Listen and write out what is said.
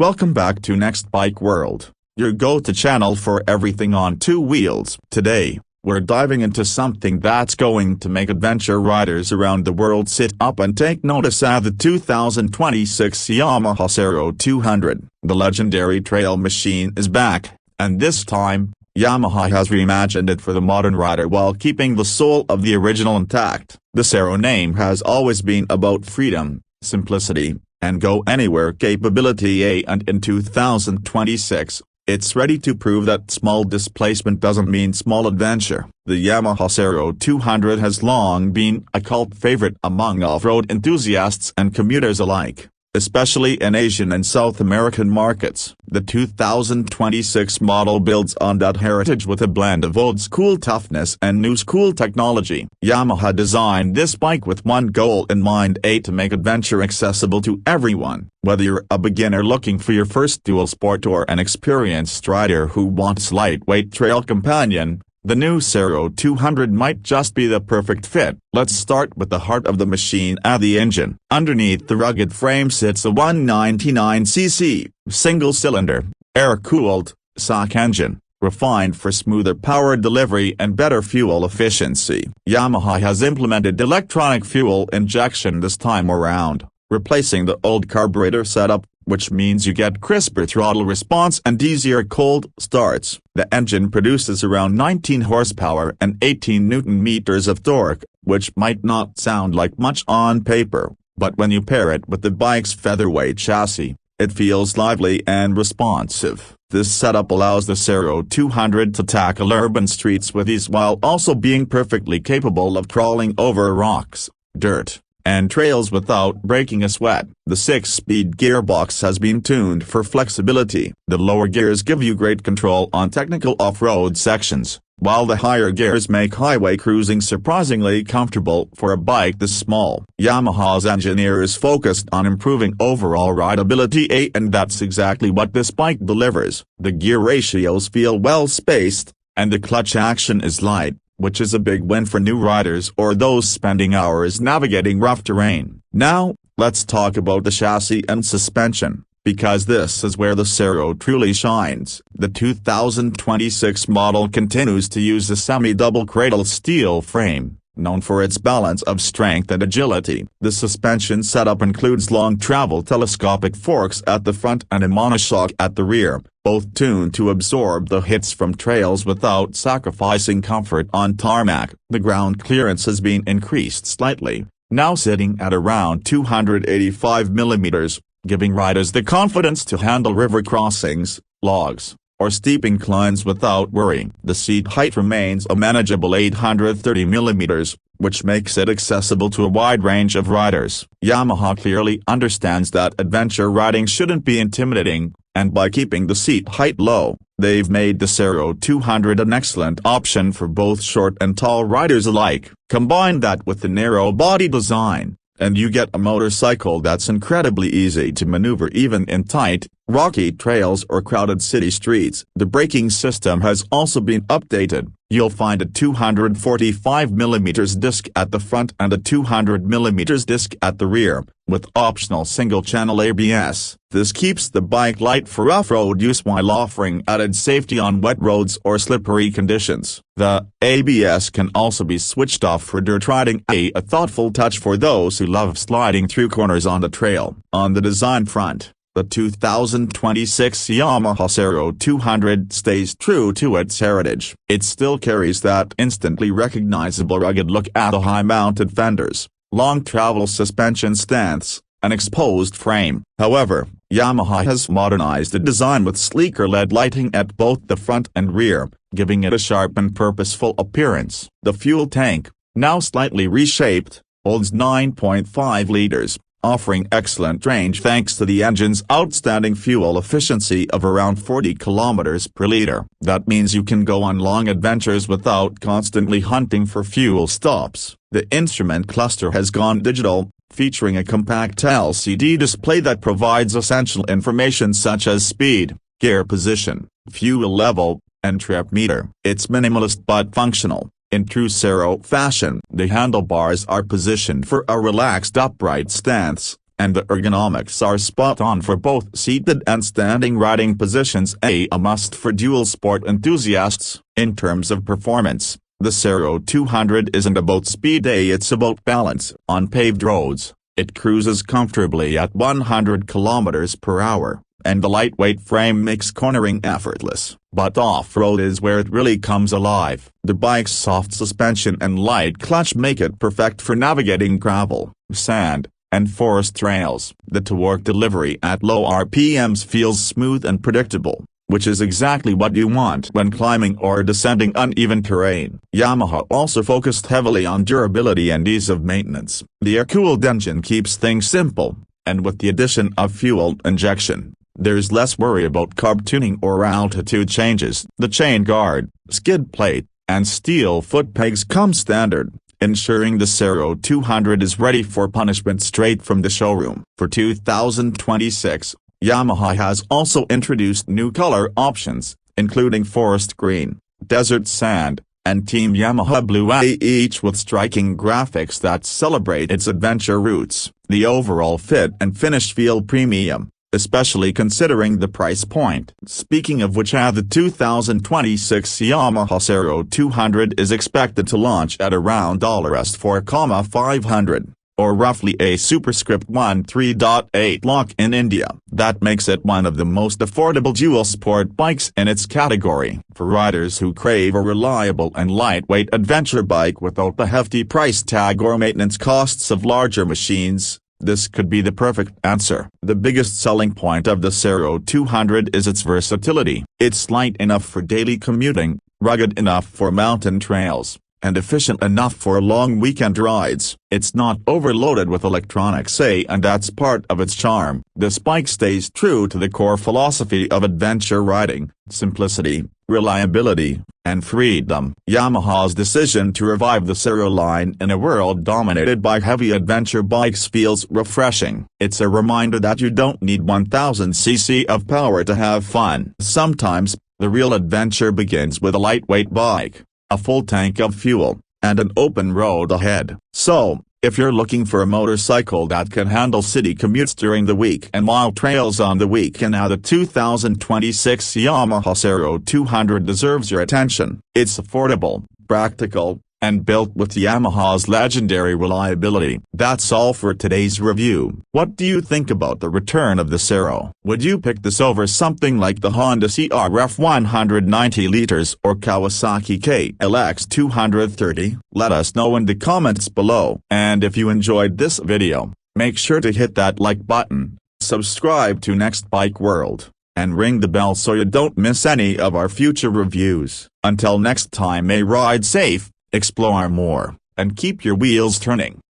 Welcome back to Next Bike World, your go-to channel for everything on two wheels. Today, we're diving into something that's going to make adventure riders around the world sit up and take notice at the 2026 Yamaha Serow 200. The legendary trail machine is back, and this time, Yamaha has reimagined it for the modern rider while keeping the soul of the original intact. The Serow name has always been about freedom, simplicity, and go-anywhere capability, and in 2026, it's ready to prove that small displacement doesn't mean small adventure. The Yamaha Serow 200 has long been a cult favorite among off-road enthusiasts and commuters alike, especially in Asian and South American markets. The 2026 model builds on that heritage with a blend of old-school toughness and new-school technology. Yamaha designed this bike with one goal in mind: to make adventure accessible to everyone. Whether you're a beginner looking for your first dual sport or an experienced rider who wants lightweight trail companion, the new Serow 200 might just be the perfect fit. Let's start with the heart of the machine, the engine. Underneath the rugged frame sits a 199cc, single-cylinder, air-cooled, SOC engine, refined for smoother power delivery and better fuel efficiency. Yamaha has implemented electronic fuel injection this time around, replacing the old carburetor setup, which means you get crisper throttle response and easier cold starts. The engine produces around 19 horsepower and 18 newton-meters of torque, which might not sound like much on paper, but when you pair it with the bike's featherweight chassis, it feels lively and responsive. This setup allows the Serow 200 to tackle urban streets with ease while also being perfectly capable of crawling over rocks, dirt, and trails without breaking a sweat. The 6-speed gearbox has been tuned for flexibility. The lower gears give you great control on technical off-road sections, while the higher gears make highway cruising surprisingly comfortable for a bike this small. Yamaha's engineers focused on improving overall rideability, and that's exactly what this bike delivers. The gear ratios feel well spaced, and the clutch action is light, which is a big win for new riders or those spending hours navigating rough terrain. Now, let's talk about the chassis and suspension, because this is where the Serow truly shines. The 2026 model continues to use a semi-double cradle steel frame, known for its balance of strength and agility. The suspension setup includes long travel telescopic forks at the front and a monoshock at the rear, both tuned to absorb the hits from trails without sacrificing comfort on tarmac. The ground clearance has been increased slightly, now sitting at around 285mm, giving riders the confidence to handle river crossings, logs, or steep inclines without worry. The seat height remains a manageable 830mm, which makes it accessible to a wide range of riders. Yamaha clearly understands that adventure riding shouldn't be intimidating, and by keeping the seat height low, they've made the Serow 200 an excellent option for both short and tall riders alike. Combine that with the narrow body design, and you get a motorcycle that's incredibly easy to maneuver even in tight, rocky trails or crowded city streets. The braking system has also been updated. You'll find a 245mm disc at the front and a 200mm disc at the rear, with optional single-channel ABS. This keeps the bike light for off-road use while offering added safety on wet roads or slippery conditions. The ABS can also be switched off for dirt riding, a thoughtful touch for those who love sliding through corners on the trail. On the design front, the 2026 Yamaha Serow 200 stays true to its heritage. It still carries that instantly recognizable rugged look at the high-mounted fenders, long travel suspension stance, and exposed frame. However, Yamaha has modernized the design with sleeker LED lighting at both the front and rear, giving it a sharp and purposeful appearance. The fuel tank, now slightly reshaped, holds 9.5 liters, offering excellent range thanks to the engine's outstanding fuel efficiency of around 40 kilometers per liter. That means you can go on long adventures without constantly hunting for fuel stops. The instrument cluster has gone digital, featuring a compact LCD display that provides essential information such as speed, gear position, fuel level, and trip meter. It's minimalist but functional. In true Serow fashion, the handlebars are positioned for a relaxed upright stance, and the ergonomics are spot on for both seated and standing riding positions, a must for dual sport enthusiasts. In terms of performance, the Serow 200 isn't about speed, it's about balance. On paved roads, it cruises comfortably at 100 km per hour, and the lightweight frame makes cornering effortless. But off-road is where it really comes alive. The bike's soft suspension and light clutch make it perfect for navigating gravel, sand, and forest trails. The torque delivery at low RPMs feels smooth and predictable, which is exactly what you want when climbing or descending uneven terrain. Yamaha also focused heavily on durability and ease of maintenance. The air-cooled engine keeps things simple, and with the addition of fuel injection, there's less worry about carb tuning or altitude changes. The chain guard, skid plate, and steel foot pegs come standard, ensuring the Serow 200 is ready for punishment straight from the showroom. For 2026, Yamaha has also introduced new color options, including forest green, desert sand, and Team Yamaha Blue, each with striking graphics that celebrate its adventure roots. The overall fit and finish feel premium, especially considering the price point. Speaking of which, the 2026 Yamaha Serow 200 is expected to launch at around $4,500, or roughly a superscript 13.8 lakh in India. That makes it one of the most affordable dual sport bikes in its category. For riders who crave a reliable and lightweight adventure bike without the hefty price tag or maintenance costs of larger machines, this could be the perfect answer. The biggest selling point of the Serow 200 is its versatility. It's light enough for daily commuting, rugged enough for mountain trails, and efficient enough for long weekend rides. It's not overloaded with electronics, and that's part of its charm. This bike stays true to the core philosophy of adventure riding: simplicity, reliability, and freedom. Yamaha's decision to revive the Serow line in a world dominated by heavy adventure bikes feels refreshing. It's a reminder that you don't need 1000cc of power to have fun. Sometimes, the real adventure begins with a lightweight bike, a full tank of fuel, and an open road ahead. So, if you're looking for a motorcycle that can handle city commutes during the week and mile trails on the weekend, the 2026 Yamaha Serow 200 deserves your attention. It's affordable, practical, and built with Yamaha's legendary reliability. That's all for today's review. What do you think about the return of the Serow? Would you pick this over something like the Honda CR-F 190 liters or Kawasaki KLX 230? Let us know in the comments below. And if you enjoyed this video, make sure to hit that like button, subscribe to Next Bike World, and ring the bell so you don't miss any of our future reviews. Until next time, may ride safe, explore more, and keep your wheels turning.